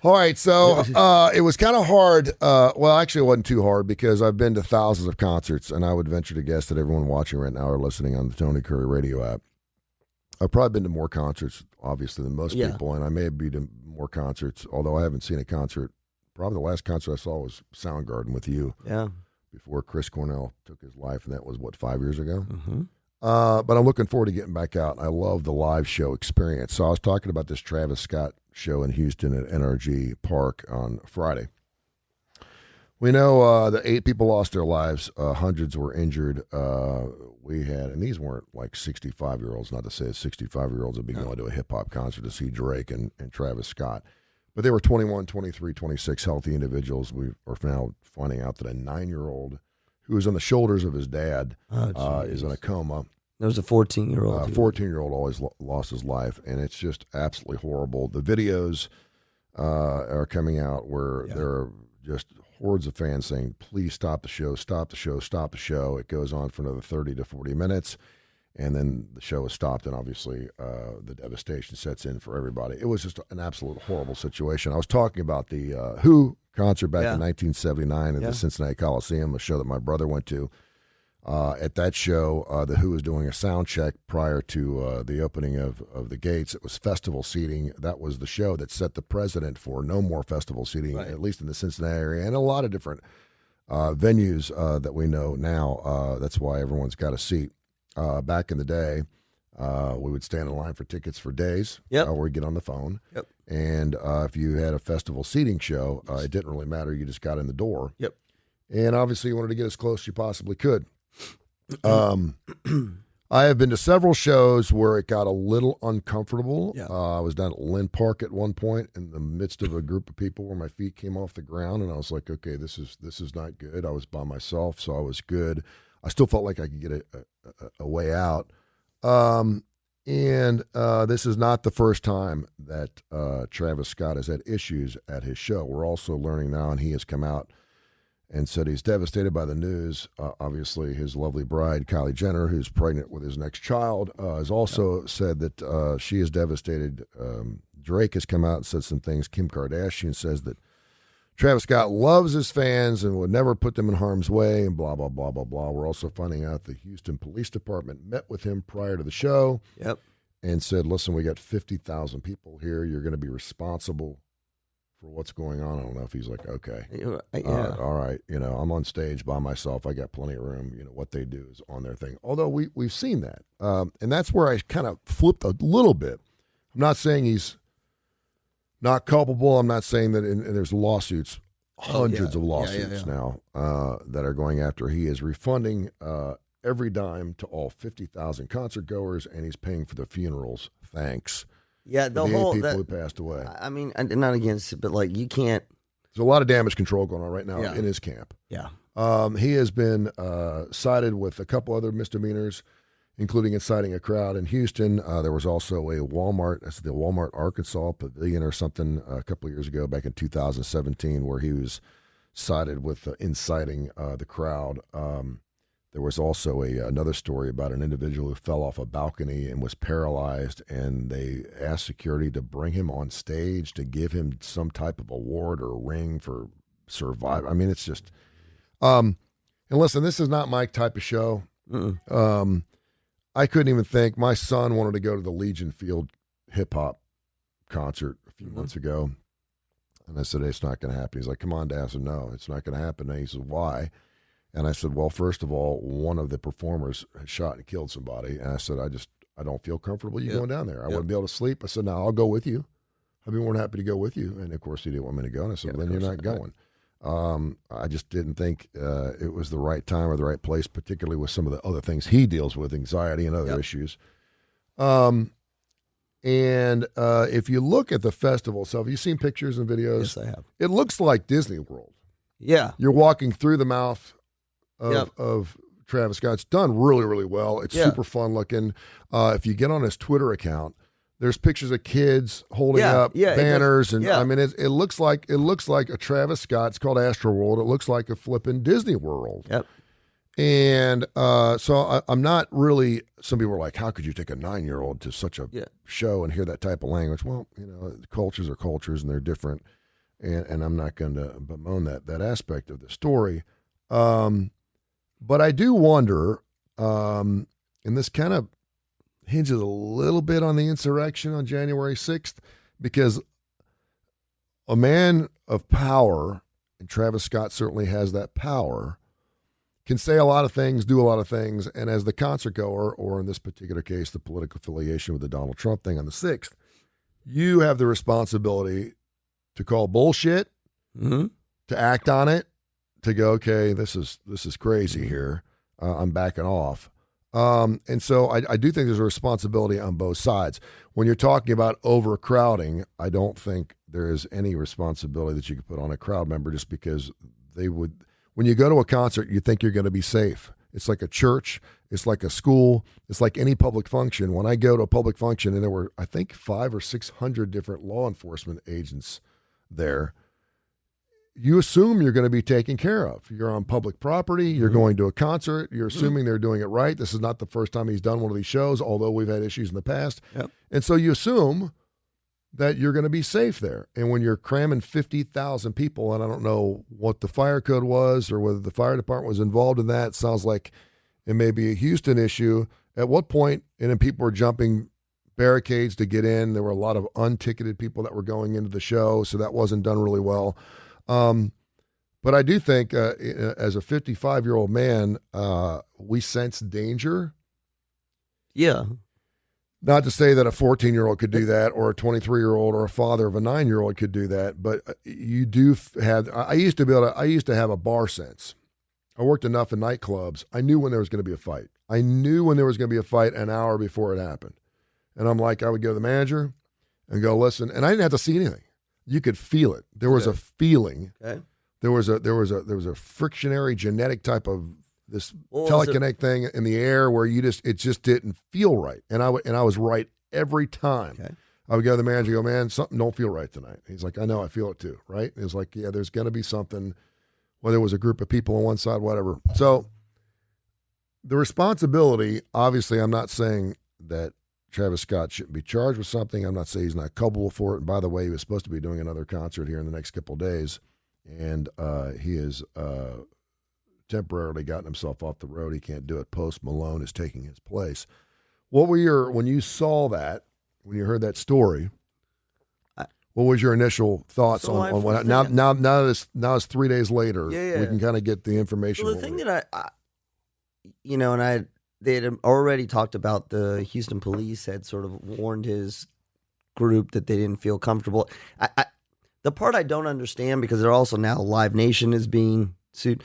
All right, so it was kind of hard. Well, actually, it wasn't too hard because I've been to thousands of concerts, and I would venture to guess that everyone watching right now or listening on the Tony Kurre radio app. I've probably been to more concerts, obviously, than most people, and I may have been to more concerts, although I haven't seen a concert. Probably the last concert I saw was Soundgarden with you. Yeah. Before Chris Cornell took his life, and that was, 5 years ago? Mm-hmm. But I'm looking forward to getting back out. I love the live show experience. So I was talking about this Travis Scott show in Houston at NRG Park on Friday. We know that 8 people lost their lives. Hundreds were injured. We had, and these weren't like 65-year-olds, not to say 65-year-olds would be going to a hip-hop concert to see Drake and Travis Scott. But they were 21, 23, 26 healthy individuals. We are now finding out that a 9-year-old who was on the shoulders of his dad is in a coma. There was a 14-year-old. 14-year-old always lost his life, and it's just absolutely horrible. The videos are coming out where there are just hordes of fans saying, please stop the show, stop the show, stop the show. It goes on for another 30 to 40 minutes, and then the show is stopped, and obviously the devastation sets in for everybody. It was just an absolute horrible situation. I was talking about the Who concert back in 1979 at the Cincinnati Coliseum, a show that my brother went to. At that show, the Who was doing a sound check prior to the opening of the gates. It was festival seating. That was the show that set the precedent for no more festival seating, at least in the Cincinnati area, and a lot of different venues that we know now. That's why everyone's got a seat. Back in the day, we would stand in line for tickets for days, or we'd get on the phone. And if you had a festival seating show, it didn't really matter. You just got in the door. And obviously you wanted to get as close as you possibly could. I have been to several shows where it got a little uncomfortable. I was down at Lynn Park at one point in the midst of a group of people where my feet came off the ground, and I was like, okay, this is not good. I was by myself, so I was good. I still felt like I could get a way out. And this is not the first time that Travis Scott has had issues at his show. We're also learning now, and he has come out and said he's devastated by the news. Obviously, his lovely bride, Kylie Jenner, who's pregnant with his next child, has also said that she is devastated. Drake has come out and said some things. Kim Kardashian says that Travis Scott loves his fans and would never put them in harm's way, and blah, blah, blah, blah, blah. We're also finding out the Houston Police Department met with him prior to the show and said, listen, we got 50,000 people here. You're going to be responsible for what's going on. I don't know if he's like, okay, all right, I'm on stage by myself. I got plenty of room. What they do is on their thing. Although we've seen that. And that's where I kind of flipped a little bit. I'm not saying he's not culpable. I'm not saying that there's lawsuits, hundreds of lawsuits now that are going after. He is refunding every dime to all 50,000 concert goers, and he's paying for the funerals. Thanks. Yeah, the whole people who passed away. I mean, I'm not against it, but like you can't. There's a lot of damage control going on right now in his camp. He has been cited with a couple other misdemeanors, including inciting a crowd in Houston. There was also a Walmart, that's the Walmart Arkansas Pavilion or something, a couple of years ago, back in 2017, where he was cited with inciting the crowd. There was also another story about an individual who fell off a balcony and was paralyzed, and they asked security to bring him on stage to give him some type of award or ring for survival. I mean, it's just and listen, this is not my type of show. I couldn't even think. My son wanted to go to the Legion Field hip-hop concert a few months ago, and I said, hey, it's not going to happen. He's like, come on, Dad. I said, no, it's not going to happen. And he said, why? And I said, well, first of all, one of the performers shot and killed somebody. And I said, I don't feel comfortable going down there. I wouldn't be able to sleep. I said, no, I'll go with you. I'd be more than happy to go with you. And, of course, he didn't want me to go. And I said, well, then you're not going. I just didn't think it was the right time or the right place, particularly with some of the other things he deals with, anxiety and other issues. And if you look at the festival itself, you've seen pictures and videos. Yes, I have. It looks like Disney World. Yeah. You're walking through the mouth of Travis Scott. It's done really, really well. It's super fun looking. If you get on his Twitter account, there's pictures of kids holding up banners, and I mean, it looks like a Travis Scott. It's called Astroworld. It looks like a flipping Disney World. And so I'm not really. Some people are like, "How could you take a 9-year-old to such a show and hear that type of language?" Well, cultures are cultures, and they're different. and I'm not going to bemoan that aspect of the story. But I do wonder, and this kind of hinges a little bit on the insurrection on January 6th, because a man of power, and Travis Scott certainly has that power, can say a lot of things, do a lot of things, and as the concert goer, or in this particular case, the political affiliation with the Donald Trump thing on the 6th, you have the responsibility to call bullshit, to act on it, to go, okay, this is crazy here. I'm backing off. And so I do think there's a responsibility on both sides. When you're talking about overcrowding, I don't think there is any responsibility that you could put on a crowd member just because they would. When you go to a concert, you think you're going to be safe. It's like a church. It's like a school. It's like any public function. When I go to a public function, and there were, I think, 500 or 600 different law enforcement agents there, you assume you're going to be taken care of. You're on public property. You're going to a concert. You're assuming they're doing it right. This is not the first time he's done one of these shows, although we've had issues in the past. Yep. And so you assume that you're going to be safe there. And when you're cramming 50,000 people, and I don't know what the fire code was or whether the fire department was involved in that, it sounds like it may be a Houston issue. At what point, and then people were jumping barricades to get in. There were a lot of unticketed people that were going into the show, so that wasn't done really well. But I do think as a 55-year-old man, we sense danger. Yeah. Not to say that a 14-year-old could do that, or a 23-year-old, or a father of a 9-year-old could do that, but you do have. I used to have a bar sense. I worked enough in nightclubs. I knew when there was going to be a fight. I knew when there was going to be a fight an hour before it happened, and I'm like, I would go to the manager and go, listen, and I didn't have to see anything. You could feel it. There was a feeling. Okay. There was a frictionary genetic type of this telekinetic thing in the air where it just didn't feel right. And I was right every time. Okay. I would go to the manager and go, man, something don't feel right tonight. He's like, I know, I feel it too, right? And it's like, yeah, there's going to be something, whether it was a group of people on one side, whatever. So the responsibility, obviously, I'm not saying that Travis Scott shouldn't be charged with something. I'm not saying he's not culpable for it. And by the way, he was supposed to be doing another concert here in the next couple of days, and he has temporarily gotten himself off the road. He can't do it. Post Malone is taking his place. What were when you saw that, when you heard that story, what was your initial thoughts on what? Now it's 3 days later. Yeah. We can kind of get the information. Well, the thing that they had already talked about, the Houston police had sort of warned his group that they didn't feel comfortable. The part I don't understand, because they're also now Live Nation is being sued.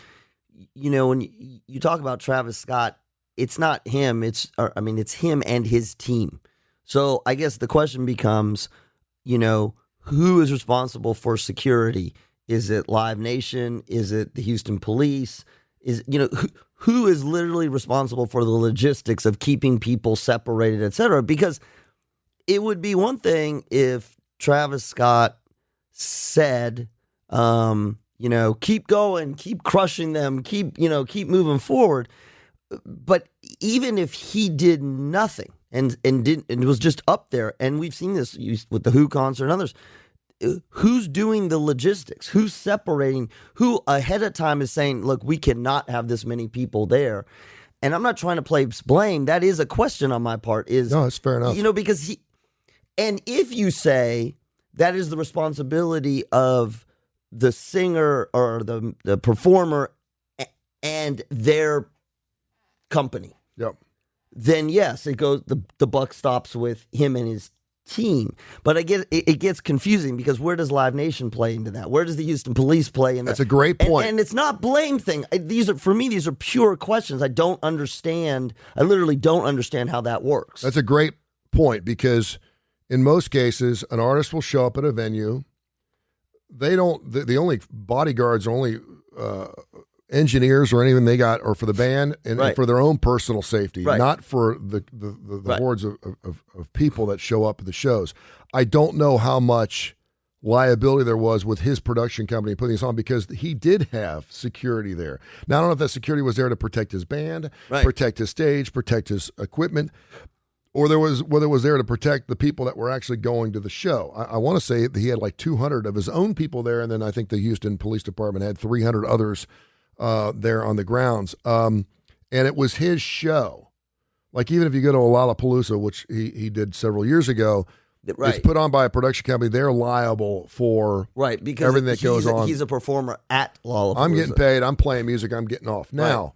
When you talk about Travis Scott, it's not him. It's him and his team. So I guess the question becomes, who is responsible for security? Is it Live Nation? Is it the Houston police? Who is literally responsible for the logistics of keeping people separated, et cetera? Because it would be one thing if Travis Scott said, keep going, keep crushing them, keep moving forward. But even if he did nothing and was just up there, and we've seen this with the Who concert and others, who's doing the logistics? Who's separating? Who ahead of time is saying, look, we cannot have this many people there? And I'm not trying to place blame. That is a question on my part. No, it's fair enough. Because and if you say that is the responsibility of the singer or the performer and their company, yep, then yes, it goes. The buck stops with him and his team. But it gets confusing, because where does Live Nation play into that? Where does the Houston police play in that? That's a great point. And it's not blame thing. These are pure questions. I don't understand. I literally don't understand how that works. That's a great point, because in most cases, an artist will show up at a venue. They don't. The only bodyguards, only engineers or anything they got, or for the band and for their own personal safety, not for the hordes of people that show up at the shows. I don't know how much liability there was with his production company putting this on, because he did have security there. Now, I don't know if that security was there to protect his band, protect his stage, protect his equipment. or there was there to protect the people that were actually going to the show. I want to say that he had like 200 of his own people there, and then I think the Houston Police Department had 300 others there on the grounds. And it was his show. Like, even if you go to Lollapalooza, which he did several years ago, it's put on by a production company. They're liable for because everything that goes on. He's a performer at Lollapalooza. I'm getting paid. I'm playing music. I'm getting off. Now,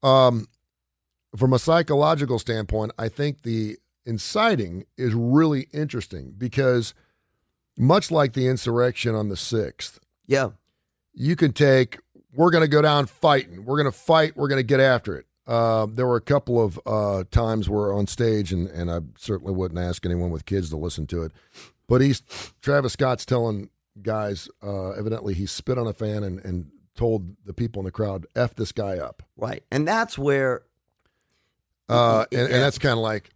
from a psychological standpoint, I think the inciting is really interesting because much like the insurrection on the 6th, you can take, we're going to go down fighting. We're going to fight. We're going to get after it. There were a couple of times where on stage, and I certainly wouldn't ask anyone with kids to listen to it, but Travis Scott's telling guys, evidently he spit on a fan and told the people in the crowd, F this guy up. Right. And that's where... and that's kind of like,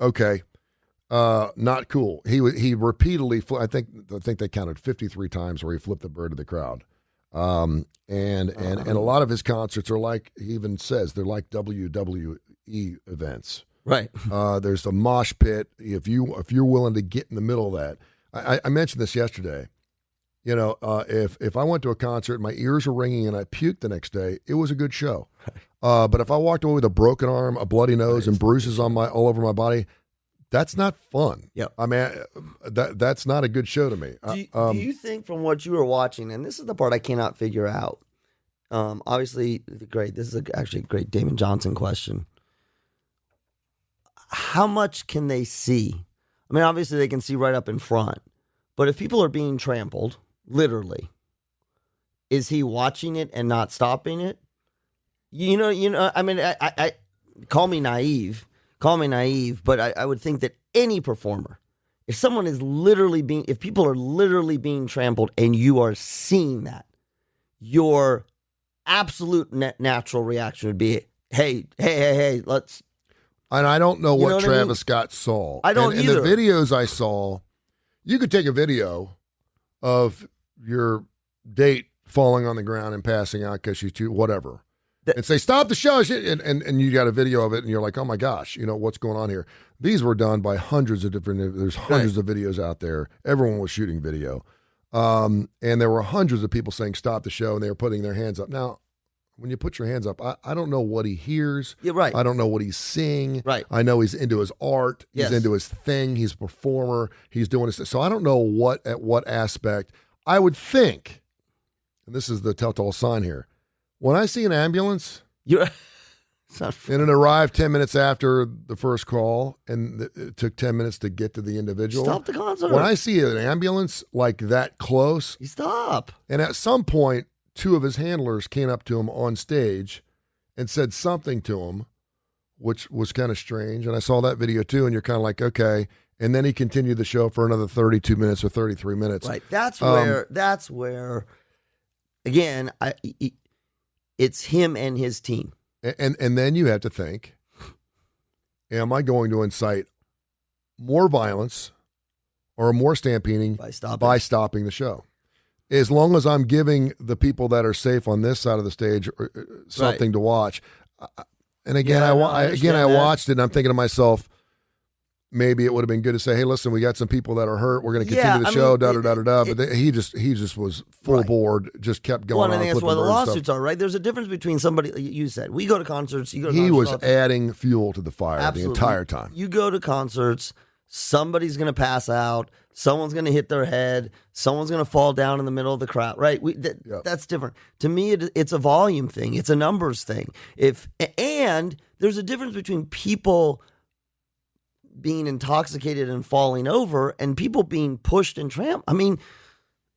okay, not cool. He repeatedly, I think they counted 53 times where he flipped the bird to the crowd. And a lot of his concerts are like, he even says they're like WWE events. Right. There's a mosh pit. If you're willing to get in the middle of that, I mentioned this yesterday. You know, if I went to a concert, my ears were ringing and I puked the next day, it was a good show. But if I walked away with a broken arm, a bloody nose, and bruises all over my body, that's not fun. Yeah, I mean, that's not a good show to me. Do you think, from what you were watching, and this is the part I cannot figure out? Obviously, great. This is actually a great Damon Johnson question. How much can they see? I mean, obviously they can see right up in front, but if people are being trampled, literally, is he watching it and not stopping it? You know. I mean, I call me naive, but I would think that any performer, if people are literally being trampled and you are seeing that, your absolute natural reaction would be, hey, let's. And I don't know what Travis Scott saw. I don't either. In the videos I saw, you could take a video of your date falling on the ground and passing out because she's too whatever, and say, stop the show, and you got a video of it, and you're like, oh my gosh, what's going on here? These were done by hundreds of there's hundreds of videos out there. Everyone was shooting video. And there were hundreds of people saying, stop the show, and they were putting their hands up. Now, when you put your hands up, I don't know what he hears. Yeah, right. I don't know what he's seeing. Right. I know he's into his art. He's into his thing. He's a performer. He's doing his. So I don't know at what aspect. I would think, and this is the telltale sign here, when I see an ambulance, and it arrived 10 minutes after the first call, and it took 10 minutes to get to the individual. Stop the concert. When I see an ambulance like that close, you stop. And at some point, two of his handlers came up to him on stage and said something to him, which was kind of strange. And I saw that video too, and you're kind of like, okay. And then he continued the show for another 32 minutes or 33 minutes. Right. That's where, again, it's him and his team. And then you have to think, am I going to incite more violence or more stampeding by stopping the show? As long as I'm giving the people that are safe on this side of the stage something to watch. And again, I watched it, and I'm thinking to myself, maybe it would have been good to say, hey, listen, we got some people that are hurt. We're going to continue the show, But he just was full board, just kept going on. I think that's why the lawsuits are, right? There's a difference between somebody, you said, we go to concerts. He was adding fuel to the fire the entire time. You go to concerts, somebody's going to pass out, someone's going to hit their head, someone's going to fall down in the middle of the crowd, right? That's different. To me, it's a volume thing. It's a numbers thing. And there's a difference between people being intoxicated and falling over and people being pushed and trampled. I mean,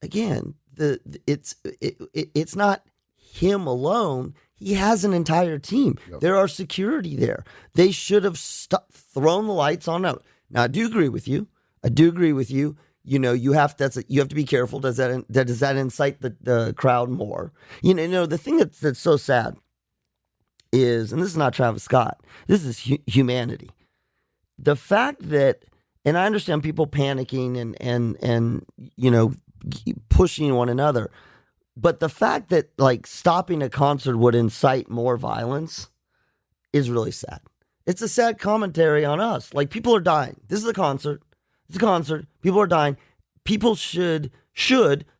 again, it's not him alone. He has an entire team. Yep. There are security there. They should have thrown the lights on out. Now, I do agree with you. You have to be careful. Does that incite the crowd more? The thing that's so sad is, and this is not Travis Scott, this is humanity. The fact that, and I understand people panicking and pushing one another, but the fact that like stopping a concert would incite more violence is really sad. It's a sad commentary on us. Like, people are dying. This is a concert. It's a concert. People are dying. People should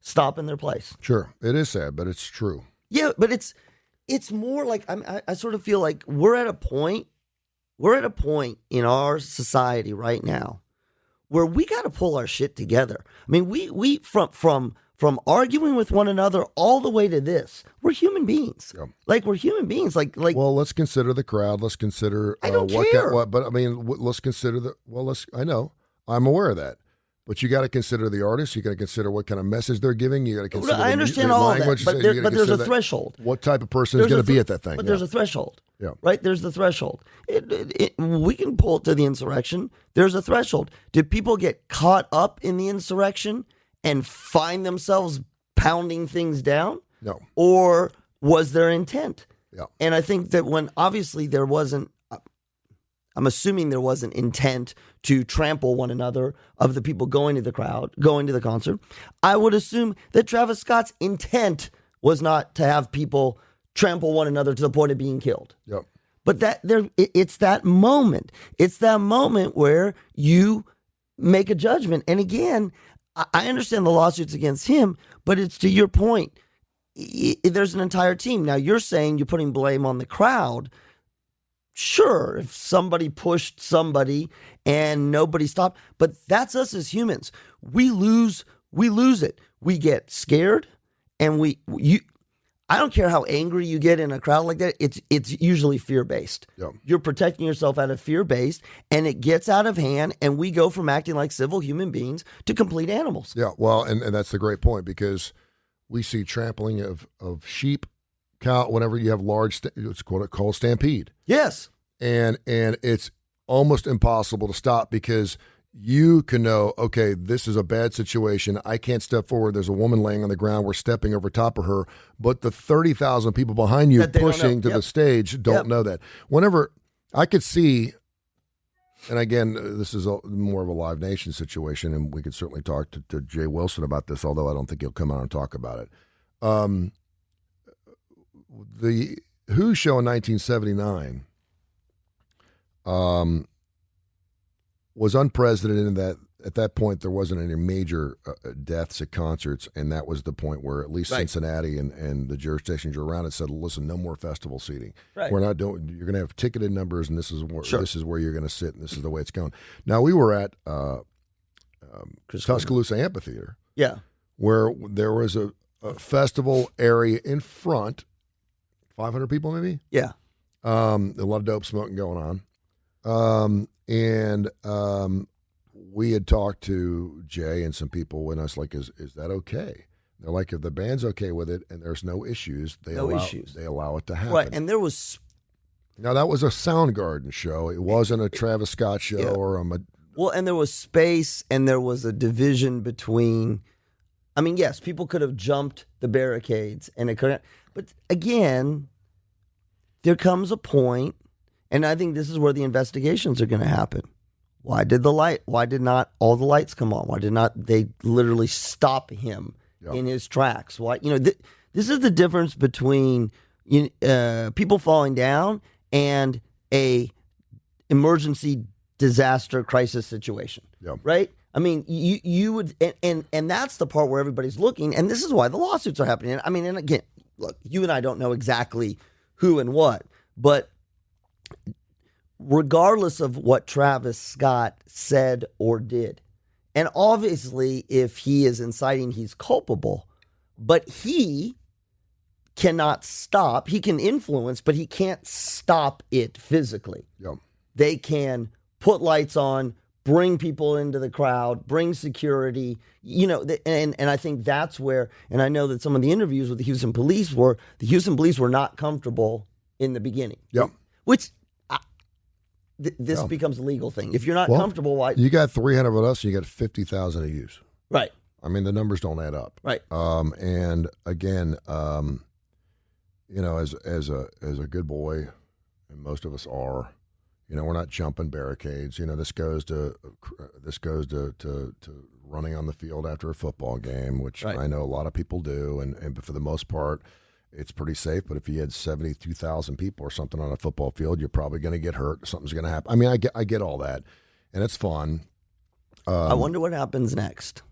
stop in their place. Sure, it is sad, but it's true. Yeah, but it's more like I sort of feel like we're at a point in our society right now where we got to pull our shit together. I mean, we from arguing with one another all the way to this, we're human beings. Yeah. Like, we're human beings. Like. Well, let's consider the crowd. Let's consider I don't care. But I mean, let's consider I know. I'm aware of that. But you got to consider the artist. You got to consider what kind of message they're giving. You got to consider. I understand all of that, but there's a threshold. What type of person is going to be at that thing? But there's a threshold. Yeah. Right. There's the threshold. We can pull it to the insurrection. There's a threshold. Did people get caught up in the insurrection and find themselves pounding things down? No. Or was there intent? Yeah. And I think that when obviously there wasn't. I'm assuming there wasn't intent to trample one another of the people going to the crowd, going to the concert. I would assume that Travis Scott's intent was not to have people trample one another to the point of being killed. Yep. But it's that moment. It's that moment where you make a judgment. And again, I understand the lawsuits against him, but it's to your point. There's an entire team. Now, you're saying you're putting blame on the crowd. Sure, if somebody pushed somebody and nobody stopped, but that's us as humans. We lose it. We get scared, and I don't care how angry you get in a crowd like that. It's usually fear-based. Yeah. You're protecting yourself out of fear-based, and it gets out of hand, and we go from acting like civil human beings to complete animals. Yeah, well, and that's the great point, because we see trampling of sheep, cow, whenever you have large, it's called stampede. Yes. And it's almost impossible to stop, because you can know, okay, this is a bad situation. I can't step forward. There's a woman laying on the ground. We're stepping over top of her. But the 30,000 people behind you pushing to the stage don't know that. Whenever I could see, and again, this is more of a Live Nation situation, and we could certainly talk to Jay Wilson about this, although I don't think he'll come out and talk about it. The Who show in 1979 was unprecedented in that at that point there wasn't any major deaths at concerts, and that was the point where at least Cincinnati and the jurisdictions around it said, listen, no more festival seating. Right. We're not doing. You're going to have ticketed numbers, and this is where you're going to sit, and this is the way it's going. Now, we were at Tuscaloosa Amphitheater, where there was a festival area in front, 500 people maybe. Yeah, a lot of dope smoking going on. We had talked to Jay and some people, and I was like, is that okay? They're like, if the band's okay with it and there's no issues, they allow it to happen. Right, and there was... Now, that was a Soundgarden show. It wasn't a Travis Scott show or a... Well, and there was space, and there was a division between... I mean, yes, people could have jumped the barricades, and it couldn't... But again, there comes a point, and I think this is where the investigations are going to happen. Why did not all the lights come on? Why did not they literally stop him in his tracks? Why, this is the difference between people falling down and a emergency disaster crisis situation. Right? I mean, you would, and that's the part where everybody's looking, and this is why the lawsuits are happening. I mean, and again, look, you and I don't know exactly who and what, but regardless of what Travis Scott said or did, and obviously if he is inciting, he's culpable, but he cannot stop. He can influence, but he can't stop it physically. They can put lights on, bring people into the crowd, bring security, and I think that's where, and I know that some of the interviews with the Houston police were not comfortable in the beginning. Which this becomes a legal thing. If you're not comfortable, why? You got 300 of us, and you got 50,000 of you. Right. I mean, the numbers don't add up. Right. And again, as a good boy, and most of us are, we're not jumping barricades. This goes to running on the field after a football game, which I know a lot of people do, and for the most part, it's pretty safe. But if you had 72,000 people or something on a football field, you're probably going to get hurt. Something's going to happen. I mean, I get all that, and it's fun. I wonder what happens next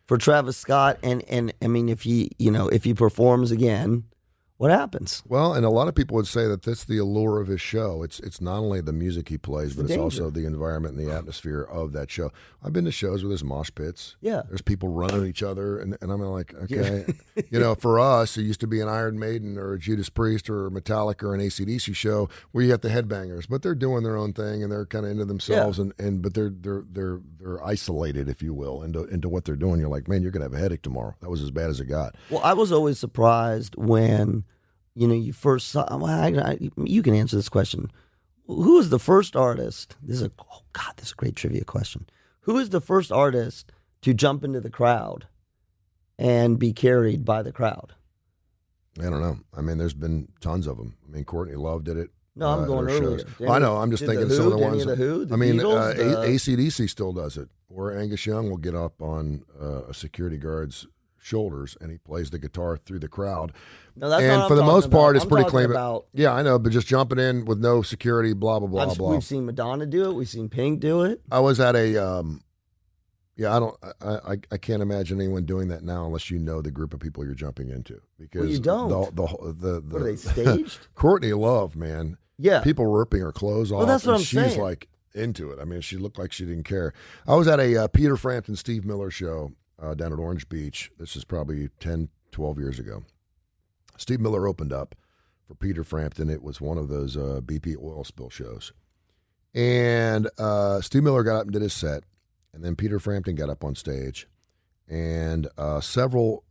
for Travis Scott, and I mean, if he performs again, what happens? Well, and a lot of people would say that that's the allure of his show. It's not only the music he plays, but it's also the environment and the atmosphere of that show. I've been to shows where there's mosh pits. Yeah. There's people running at each other, and I'm like, okay. For us, it used to be an Iron Maiden or a Judas Priest or a Metallica or an AC/DC show where you got the headbangers, but they're doing their own thing and they're kind of into themselves, but they're isolated, if you will, into what they're doing. You're like, man, you're gonna have a headache tomorrow. That was as bad as it got. Well, I was always surprised when you first saw. Well, you can answer this question. Who was the first artist? This is a great trivia question. Who is the first artist to jump into the crowd and be carried by the crowd? I don't know. I mean, there's been tons of them. I mean, Courtney Love did it. No, I'm going earlier. I know. I'm just thinking of some of the ones. I mean, AC/DC still does it. Or Angus Young will get up on a security guard's shoulders and he plays the guitar through the crowd. No, that's and not for the most part, it's pretty clean. About, yeah, I know, but just jumping in with no security, blah blah blah blah. We've seen Madonna do it. We've seen Pink do it. I was at a. I can't imagine anyone doing that now unless you know the group of people you're jumping into. Because you don't. What are they staged? Courtney Love, man. Yeah. People ripping her clothes off. Well, that's what I'm saying. She's like into it. I mean, she looked like she didn't care. I was at a Peter Frampton, Steve Miller show down at Orange Beach. This is probably 10, 12 years ago. Steve Miller opened up for Peter Frampton. It was one of those BP oil spill shows. And Steve Miller got up and did his set. And then Peter Frampton got up on stage. And several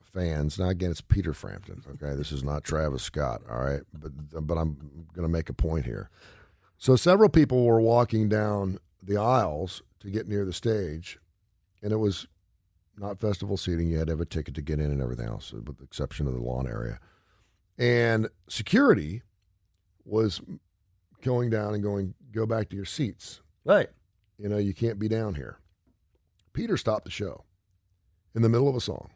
fans, now again, it's Peter Frampton, okay? This is not Travis Scott, all right? But I'm going to make a point here. So several people were walking down the aisles to get near the stage. And it was not festival seating. You had to have a ticket to get in and everything else, with the exception of the lawn area. And security was going down and going, go back to your seats. Right. You can't be down here. Peter stopped the show in the middle of a song.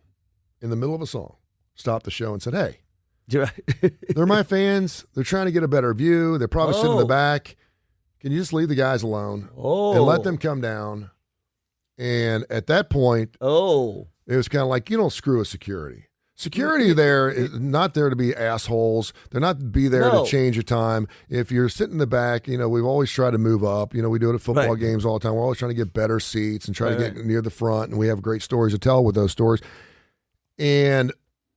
Stopped the show and said, hey, they're my fans. They're trying to get a better view. They're probably sitting in the back. Can you just leave the guys alone and let them come down? And at that point, it was kind of like, you don't screw with security. Security there is not there to be assholes. They're not to be there to change your time. If you're sitting in the back, we've always tried to move up. We do it at football games all the time. We're always trying to get better seats and try to get near the front, and we have great stories to tell with those stories. And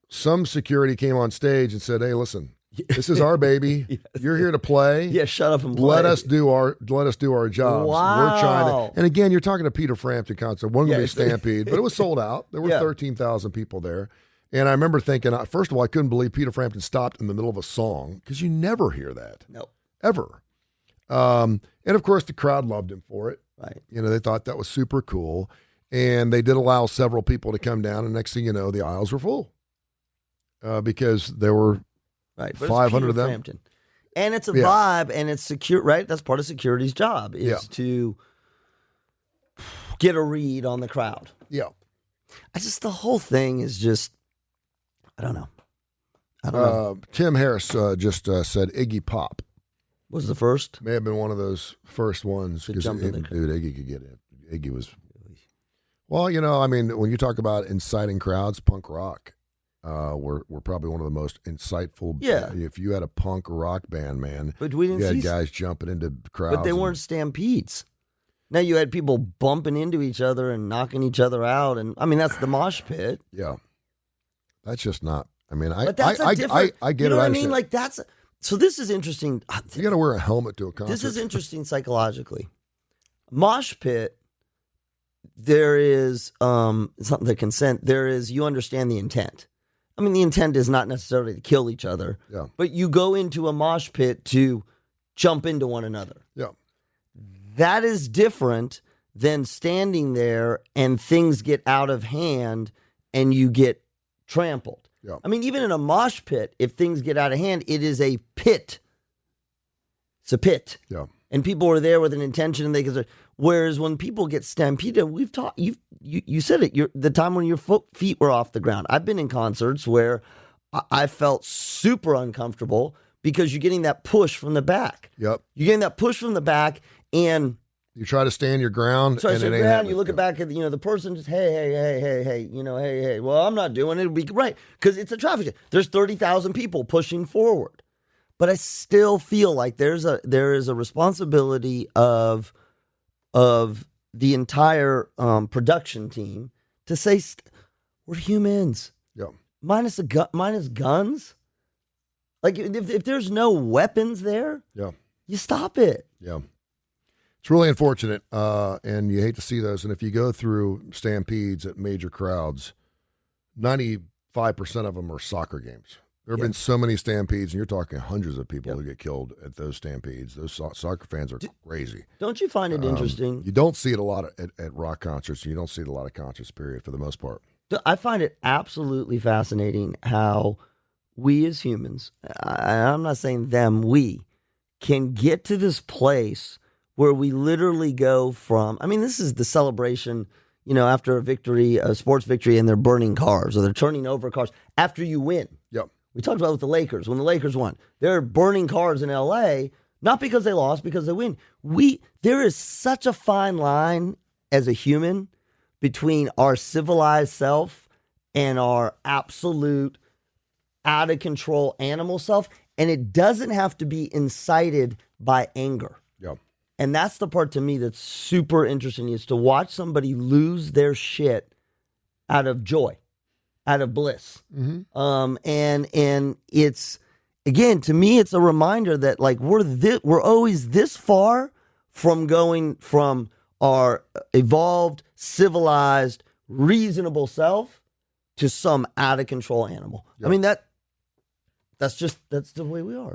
some security came on stage and said, hey, listen, this is our baby. Yes. You're here to play. Yeah, shut up and play. Let us do our jobs. Wow. We're trying to. And again, you're talking to Peter Frampton concert. One going to be Stampede, but it was sold out. There were 13,000 people there. And I remember thinking, first of all, I couldn't believe Peter Frampton stopped in the middle of a song, because you never hear that. No. Ever. And of course, the crowd loved him for it. Right. They thought that was super cool. And they did allow several people to come down. And next thing you know, the aisles were full. Because there were 500 of them. Frampton. And it's a vibe, and it's secure, right? That's part of security's job, is to get a read on the crowd. Yeah. The whole thing is just, I don't know. Tim Harris just said Iggy Pop was the first. May have been one of those first ones. Dude, Iggy could get it. Iggy was. Well, when you talk about inciting crowds, punk rock, we're probably one of the most insightful. Yeah. If you had a punk rock band, man, but we didn't you had guys jumping into crowds. But they weren't stampedes. Now you had people bumping into each other and knocking each other out, and that's the mosh pit. Yeah, that's just not. I get you it. Know what I mean? Like so. This is interesting. You got to wear a helmet to a concert. This is interesting psychologically. Mosh pit. There is something the consent. There is you understand the intent. The intent is not necessarily to kill each other. Yeah. But you go into a mosh pit to jump into one another. Yeah. That is different than standing there and things get out of hand and you get trampled. Yeah. Even in a mosh pit, if things get out of hand, it is a pit. It's a pit. Yeah. And people are there with an intention, and whereas when people get stampeded, we've talked. You said it. The time when your feet were off the ground. I've been in concerts where I felt super uncomfortable because you're getting that push from the back. Yep. You're getting that push from the back, and you try to stand your ground. So you look back at the person just hey, well, I'm not doing it. It'd be right because it's a traffic jam. There's 30,000 people pushing forward, but I still feel like there is a responsibility of the entire production team to say we're humans. Yeah. Minus guns. Like if there's no weapons there, you stop it. Yeah. It's really unfortunate, and you hate to see those. And if you go through stampedes at major crowds, 95% of them are soccer games. There have been so many stampedes, and you're talking hundreds of people who get killed at those stampedes. Those soccer fans are crazy. Don't you find it interesting? You don't see it a lot at rock concerts. You don't see it a lot of concerts, period, for the most part. I find it absolutely fascinating how we as humans, I'm not saying them, we can get to this place where we literally go from, this is the celebration, after a victory, a sports victory, and they're burning cars or they're turning over cars after you win. Yep. We talked about it with the Lakers. When the Lakers won, they're burning cars in L.A., not because they lost, because they win. There is such a fine line as a human between our civilized self and our absolute out-of-control animal self, and it doesn't have to be incited by anger. Yep. And that's the part to me that's super interesting, is to watch somebody lose their shit out of joy, out of bliss. Mm-hmm. And it's, again, to me, it's a reminder that like we're always this far from going from our evolved, civilized, reasonable self to some out of control animal. Yep. That's the way we are.